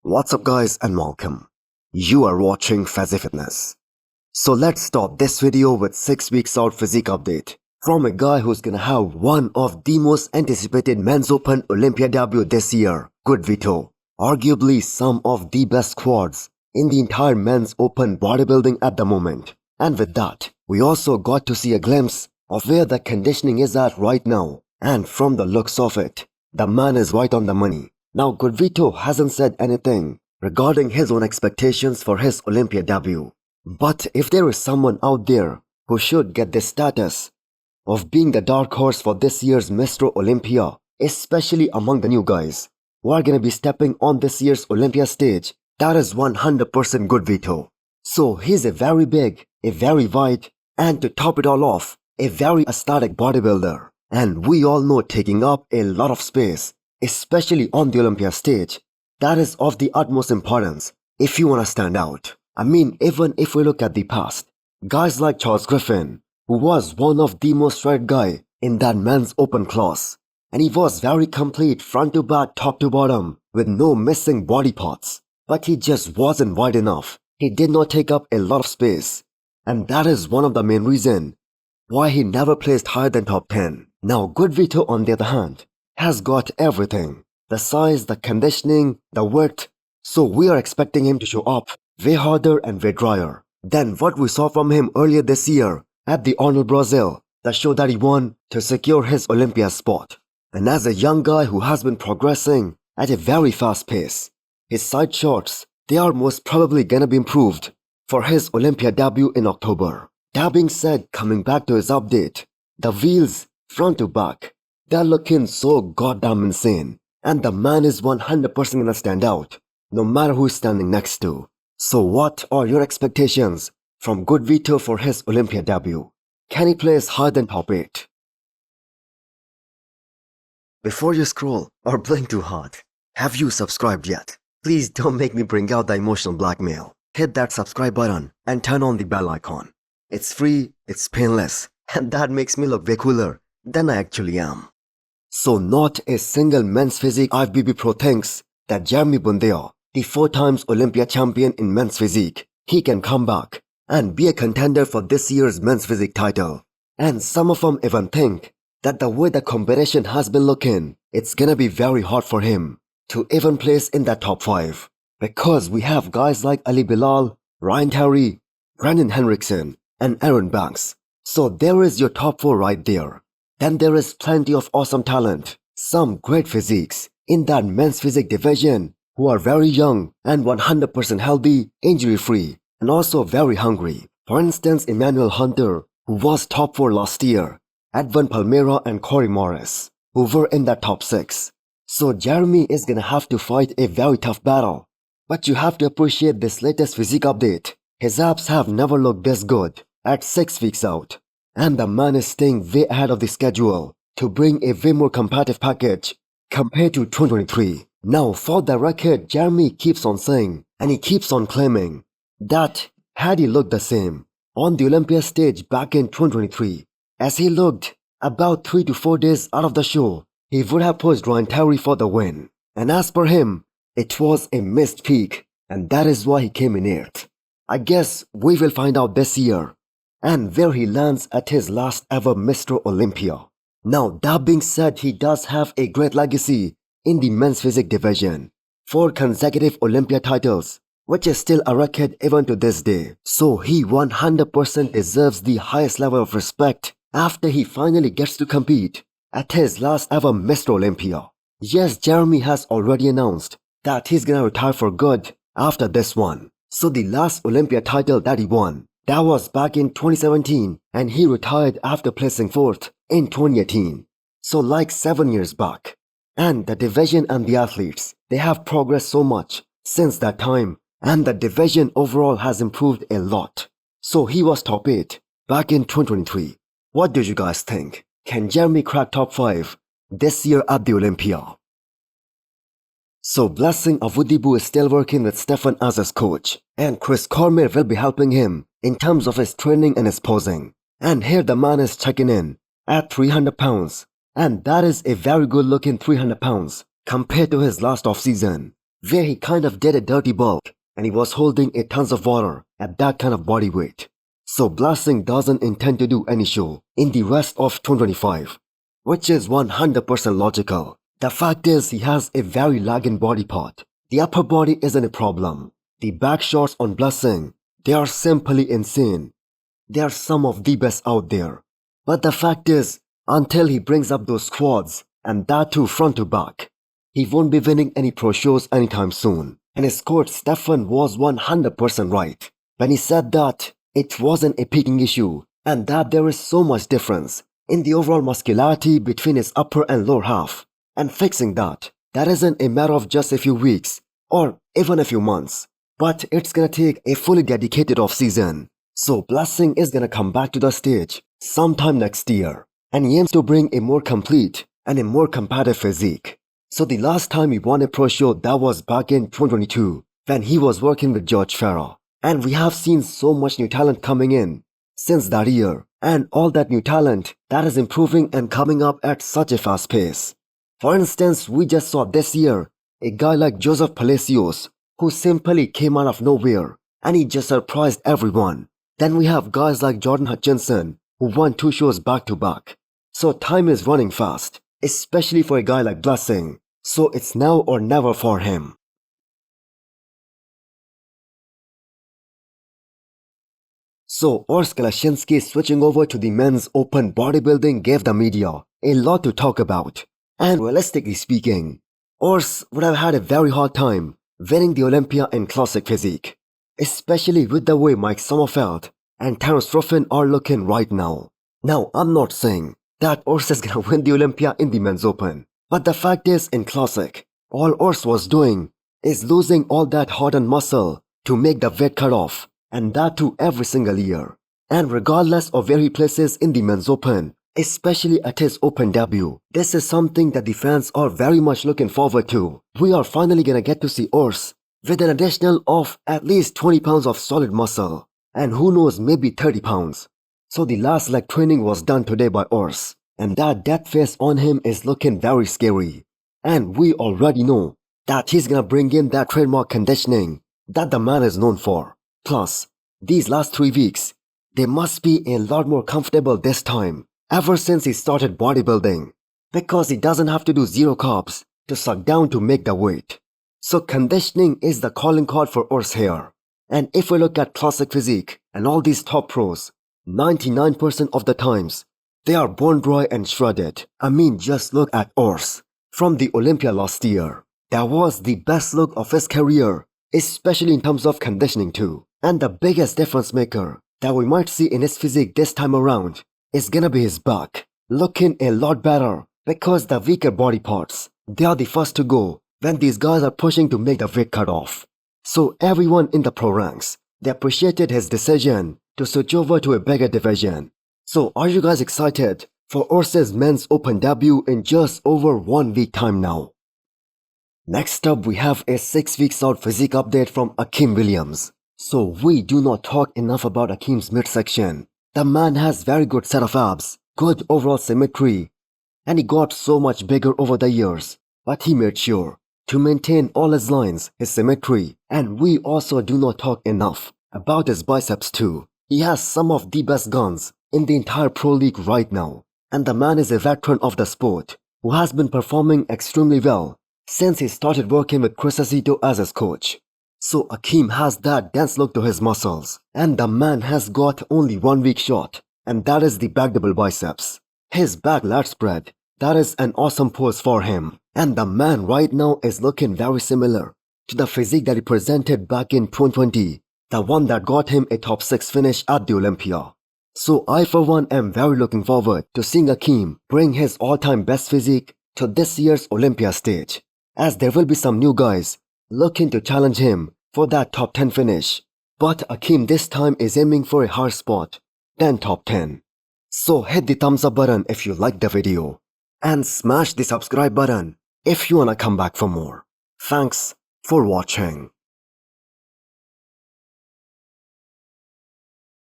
What's up guys and welcome. You are watching Fazi Fitness. So let's start this video with 6 weeks out physique update from a guy who's gonna have one of the most anticipated men's open Olympia debut this year, goodvito. Arguably some of the best quads in the entire men's open bodybuilding at the moment. And with that, we also got to see a glimpse of where the conditioning is at right now. And from the looks of it, the man is right on the money. Now goodvito hasn't said anything regarding his own expectations for his Olympia debut. But if there is someone out there who should get the status of being the dark horse for this year's Mr. Olympia, especially among the new guys who are going to be stepping on this year's Olympia stage, that is 100% goodvito. So he's a very big, a very wide, and to top it all off, a very aesthetic bodybuilder. And we all know taking up a lot of space, especially on the Olympia stage, that is of the utmost importance if you want to stand out. I mean, even if we look at the past, guys like Charles Griffin, who was one of the most shredded guy in that men's open class, and he was very complete front to back, top to bottom, with no missing body parts, but he just wasn't wide enough. He did not take up a lot of space, and that is one of the main reasons why he never placed higher than top 10. Now goodvito on the other hand has got everything, the size, the conditioning, the width, so we are expecting him to show up way harder and way drier than what we saw from him earlier this year at the Arnold Brazil, the show that he won to secure his Olympia spot. And as a young guy who has been progressing at a very fast pace, his side shots, they are most probably gonna be improved for his Olympia debut in October. That being said, coming back to his update, the wheels front to back, they're looking so goddamn insane, and the man is 100% gonna stand out, no matter who is standing next to. So what are your expectations from goodvito for his Olympia debut? Can he place higher than top 8? Before you scroll or blink too hard, have you subscribed yet? Please don't make me bring out the emotional blackmail. Hit that subscribe button and turn on the bell icon. It's free, it's painless, and that makes me look way cooler than I actually am. So not a single men's physique IFBB pro thinks that Jeremy Akim, the 4 times Olympia champion in men's physique, he can come back and be a contender for this year's men's physique title. And some of them even think that the way the competition has been looking, it's gonna be very hard for him to even place in that top 5. Because we have guys like Ali Bilal, Ryan Terry, Brandon Henriksen, and Aaron Banks. So there is your top 4 right there. Then there is plenty of awesome talent, some great physiques in that men's physique division who are very young and 100% healthy, injury-free, and also very hungry. For instance, Emmanuel Hunter, who was top 4 last year, Edwin Palmeira and Corey Morris, who were in that top 6. So Jeremy is gonna have to fight a very tough battle. But you have to appreciate this latest physique update. His abs have never looked this good at 6 weeks out. And the man is staying way ahead of the schedule to bring a way more competitive package compared to 2023. Now for the record, Jeremy keeps on saying and he keeps on claiming that had he looked the same on the Olympia stage back in 2023 as he looked about 3 to 4 days out of the show, he would have pushed Ryan Terry for the win. And as per him, it was a missed peak, and that is why he came in 8th. I guess we will find out this year and where he lands at his last ever Mr. Olympia. Now that being said, he does have a great legacy in the men's physique division. 4 consecutive Olympia titles, which is still a record even to this day. So he 100% deserves the highest level of respect after he finally gets to compete at his last ever Mr. Olympia. Yes, Jeremy has already announced that he's gonna retire for good after this one. So the last Olympia title that he won, that was back in 2017, and he retired after placing 4th in 2018. So like 7 years back. And the division and the athletes, they have progressed so much since that time, and the division overall has improved a lot. So he was top 8 back in 2023. What do you guys think? Can Jeremy crack top 5 this year at the Olympia? So Blessing Avudibu is still working with Stefan as his coach, and Chris Cormier will be helping him in terms of his training and his posing. And here the man is checking in at 300 pounds, and that is a very good looking 300 pounds compared to his last off-season. where he kind of did a dirty bulk and he was holding a tons of water at that kind of body weight. So Blessing doesn't intend to do any show in the rest of 2025, which is 100% logical. The fact is he has a very lagging body part. The upper body isn't a problem. The back shots on Blessing, they are simply insane. They are some of the best out there. But the fact is, until he brings up those quads, and that too front to back, he won't be winning any pro shows anytime soon. And his coach Stefan was 100% right when he said that it wasn't a peaking issue and that there is so much difference in the overall muscularity between his upper and lower half. And fixing that isn't a matter of just a few weeks or even a few months, but it's gonna take a fully dedicated off season. So Blessing is gonna come back to the stage sometime next year, and he aims to bring a more complete and a more competitive physique. So the last time he won a pro show, that was back in 2022 when he was working with George Farah. And we have seen so much new talent coming in since that year, and all that new talent that is improving and coming up at such a fast pace. For instance, we just saw this year a guy like Joseph Palacios who simply came out of nowhere and he just surprised everyone. Then we have guys like Jordan Hutchinson who won 2 shows back to back. So time is running fast, especially for a guy like Blessing. So it's now or never for him. So Urs Kalashinsky switching over to the men's open bodybuilding gave the media a lot to talk about. And realistically speaking, Urs would have had a very hard time winning the Olympia in classic physique, especially with the way Mike Sommerfeld and Terence Ruffin are looking right now. Now, I'm not saying that Urs is gonna win the Olympia in the men's open, but the fact is, in classic, all Urs was doing is losing all that hardened muscle to make the weight cut off, and that too every single year. And regardless of where he places in the men's open, especially at his open debut, this is something that the fans are very much looking forward to. We are finally gonna get to see Urs with an additional of at least 20 pounds of solid muscle, and who knows, maybe 30 pounds. So the last leg training was done today by Urs, and that death face on him is looking very scary. And we already know that he's gonna bring in that trademark conditioning that the man is known for. Plus, these last 3 weeks, they must be a lot more comfortable this time ever since he started bodybuilding, because he doesn't have to do 0 carbs to suck down to make the weight. So conditioning is the calling card for Urs here. And if we look at classic physique and all these top pros, 99% of the times, they are bone dry and shredded. I mean, just look at Urs from the Olympia last year. That was the best look of his career, especially in terms of conditioning too. And the biggest difference maker that we might see in his physique this time around is gonna be his back, looking a lot better, because the weaker body parts, they are the first to go when these guys are pushing to make the weight cut off. So everyone in the pro ranks, they appreciated his decision to switch over to a bigger division. So are you guys excited for Urs's men's open debut in just over 1 week time now? Next up, we have a 6 weeks out physique update from Akim Williams. So we do not talk enough about Akim's midsection. The man has very good set of abs, good overall symmetry, and he got so much bigger over the years, but he made sure to maintain all his lines, his symmetry. And we also do not talk enough about his biceps too. He has some of the best guns in the entire pro league right now, and the man is a veteran of the sport who has been performing extremely well since he started working with Chris Aceto as his coach. So Akim has that dense look to his muscles, and the man has got only 1 weak shot, and that is the back double biceps. His back lat spread, that is an awesome pose for him, and the man right now is looking very similar to the physique that he presented back in 2020, the one that got him a top 6 finish at the Olympia. So I for one am very looking forward to seeing Akim bring his all-time best physique to this year's Olympia stage, as there will be some new guys looking to challenge him for that top 10 finish. But Akim this time is aiming for a higher spot than top 10. So hit the thumbs up button if you liked the video, and smash the subscribe button if you wanna come back for more. Thanks for watching.